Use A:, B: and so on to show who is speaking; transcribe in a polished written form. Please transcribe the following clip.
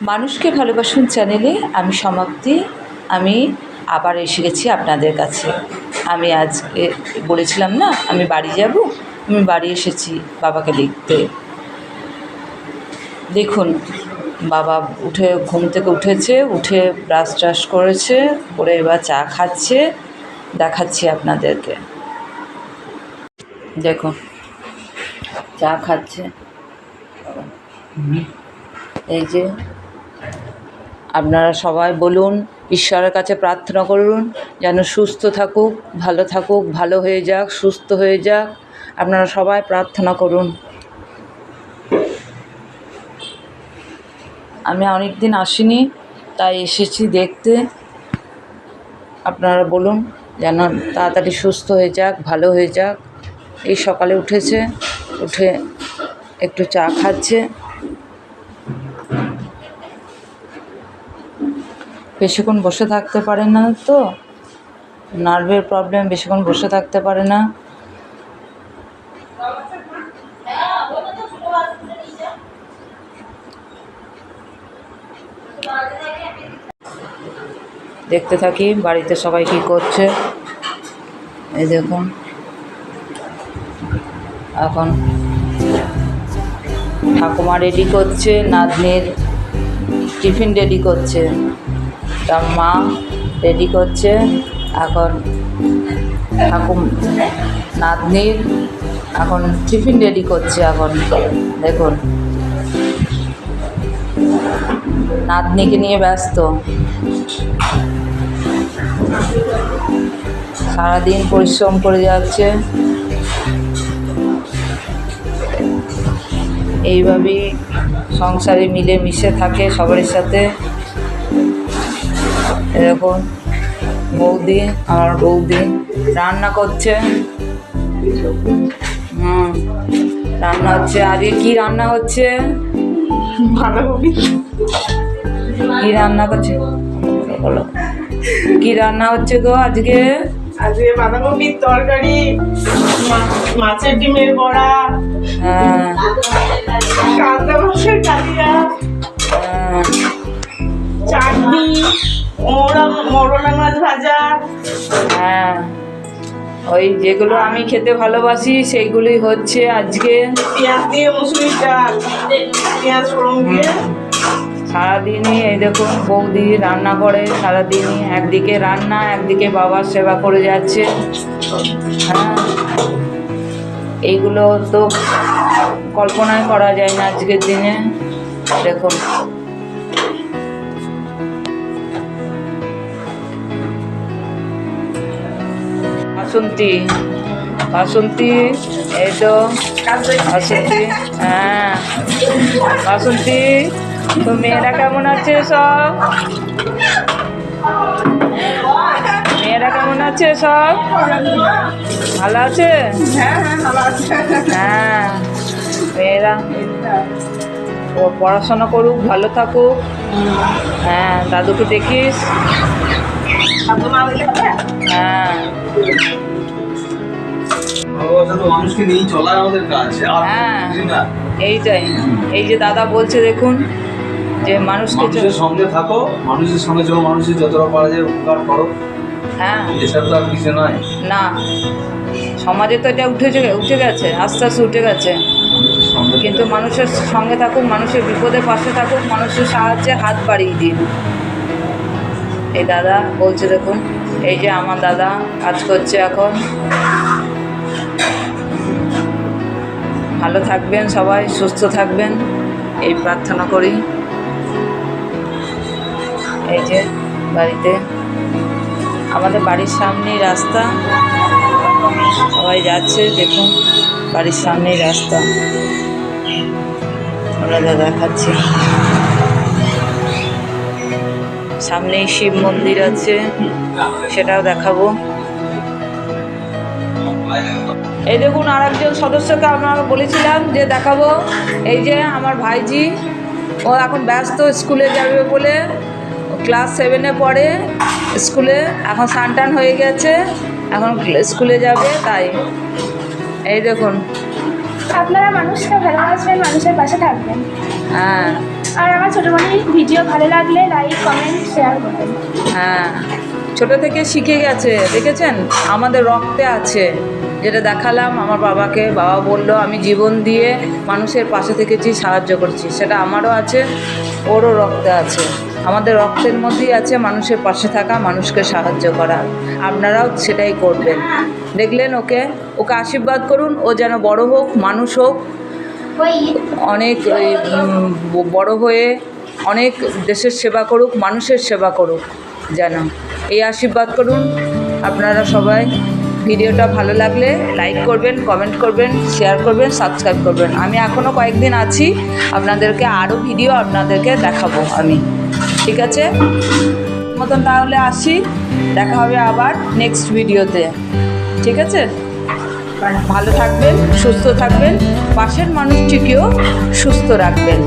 A: মানুষকে ভালোবাসুন চ্যানেলে আমি সমাপ্তি। আমি আবার এসে গেছি আপনাদের কাছে। আমি আজকে বলেছিলাম না আমি বাড়ি যাব, আমি বাড়ি এসেছি বাবাকে দেখতে। দেখুন বাবা ঘুম থেকে উঠেছে, উঠে ব্রাশ ট্রাশ করেছে, করে এবার চা খাচ্ছে, দেখাচ্ছি আপনাদেরকে। দেখুন চা খাচ্ছে, এই যে। আপনারা সবাই বলুন, ঈশ্বরের কাছে প্রার্থনা করুন যেন সুস্থ থাকুক, ভালো হয়ে যাক, সুস্থ হয়ে যাক। আপনারা সবাই প্রার্থনা করুন। আমি অনেক দিন আসিনি, তাই এসেছি দেখতে। আপনারা বলুন যেন তাড়াতাড়ি সুস্থ হয়ে যাক, ভালো হয়ে যাক। এই সকালে উঠেছে, উঠে একটু চা খাচ্ছে। বেশিক্ষণ বসে থাকতে পারে না তো, নার্ভের প্রবলেম, বেশিক্ষণ বসে থাকতে পারে না। দেখতে থাকি বাড়িতে সবাই কি করছে। এই দেখুন এখন ঠাকুমা রেডি করছে, নাতনির টিফিন রেডি করছে, তার মা রেডি করছে। এখন নাতনির এখন টিফিন রেডি করছে। এখন দেখুন নাতনিকে নিয়ে ব্যস্ত, সারাদিন পরিশ্রম করে যাচ্ছে। এইভাবেই সংসারে মিলে মিশে থাকে সবার সাথে। এরকম বৌদি, আমার বৌদি রান্না করছে। রান্না হচ্ছে। আজকে কি রান্না হচ্ছে?
B: বাঁধাকপি।
A: কি রান্না করছে বলো, কি রান্না হচ্ছে গো আজকে?
B: আজকে বাঁধাকপির তরকারি, মাছের ডিমের বড়া,
A: হ্যাঁ
B: কাঁচা মাছের কালিয়া, চাটনি, মরলা মাছ ভাজা।
A: হ্যাঁ, ওই যেগুলো আমি খেতে ভালোবাসি সেইগুলোই হচ্ছে আজকে।
B: পেঁয়াজ দিয়ে মুসুরির ডাল, পেঁয়াজ ফোড়ন দিয়ে।
A: সারাদিনই এই দেখুন বৌদি রান্না করে, সারাদিনই একদিকে রান্না, একদিকে বাবার সেবা করে যাচ্ছে। হ্যাঁ, এইগুলো তো কল্পনায় করা যায় না আজকের দিনে। দেখুন বাসন্তী, এই তো বাসন্তী। হ্যাঁ বাসন্তী, তো মেয়েরা কেমন আছে? সব মেয়েরা কেমন আছে? সব ভালো আছে? হ্যাঁ, মেয়েরা ও পড়াশোনা করুক, ভালো থাকুক। হ্যাঁ, দাদুকে দেখিস। হ্যাঁ,
C: মানুষকে নিয়ে চলা আমাদের কাজ।
A: হ্যাঁ এইটাই। এই যে দাদা বলছে দেখুন যে
C: মানুষের সঙ্গে থাকো, মানুষের সঙ্গে চলো, মানুষের যতটা পারা যায় উপকার করো।
A: হ্যাঁ,
C: এছাড়া তো আর কিছু নয়।
A: না সমাজে তো এটা উঠে গেছে, আস্তে আস্তে উঠে গেছে। কিন্তু মানুষের সঙ্গে থাকুক, মানুষের বিপদের পাশে থাকুক, মানুষের সাহায্যে হাত বাড়িয়ে দিন। এই দাদা বলছে দেখুন, এই যে আমার দাদা কাজ করছে এখন। ভালো থাকবেন সবাই, সুস্থ থাকবেন এই প্রার্থনা করি। এই যে বাড়িতে, আমাদের বাড়ির সামনেই রাস্তা, সবাই যাচ্ছে দেখুন, বাড়ির সামনেই রাস্তা আপনাদের দেখাচ্ছি। সামনেই শিব মন্দির আছে, সেটাও দেখাবো। এই দেখুন আর একজন সদস্যকে আপনাকে বলেছিলাম যে দেখাবো। এই যে আমার ভাইজি, ও এখন ব্যস্ত, স্কুলে যাবে বলে, ক্লাস 7-এ পড়ে স্কুলে। এখন সানটান হয়ে গেছে, এখন স্কুলে যাবে, তাই। এই দেখুন
D: আপনারা মানুষকে ভালোবাসবেন, মানুষের পাশে থাকবেন।
A: হ্যাঁ,
D: আর আমার ছোটো বোনের ভিডিও ভালো লাগলে লাইক কমেন্ট শেয়ার করবেন।
A: হ্যাঁ, ছোটো থেকে শিখে গেছে, দেখেছেন আমাদের রক্তে আছে। যেটা দেখালাম আমার বাবাকে, বাবা বলল আমি জীবন দিয়ে মানুষের পাশে থেকেছি, সাহায্য করছি, সেটা আমারও আছে, ওরও রক্তে আছে। আমাদের রক্তের মধ্যেই আছে মানুষের পাশে থাকা, মানুষকে সাহায্য করা। আপনারাও সেটাই করবেন। দেখলেন ওকে আশীর্বাদ করুন, ও যেন বড় হোক, মানুষ হোক, অনেক বড় হয়ে অনেক দেশের সেবা করুক, মানুষের সেবা করুক যেন, এই আশীর্বাদ করুন আপনারা সবাই। ভিডিওটা ভালো লাগলে লাইক করবেন, কমেন্ট করবেন, শেয়ার করবেন, সাবস্ক্রাইব করবেন। আমি এখনও কয়েকদিন আছি, আপনাদেরকে আরও ভিডিও আপনাদেরকে দেখাবো আমি। ঠিক আছে, মতন তাহলে আসি, দেখা হবে আবার নেক্সট ভিডিওতে। ঠিক আছে, ভালো থাকবেন, সুস্থ থাকবেন, পাশের মানুষটিকেও সুস্থ রাখবেন।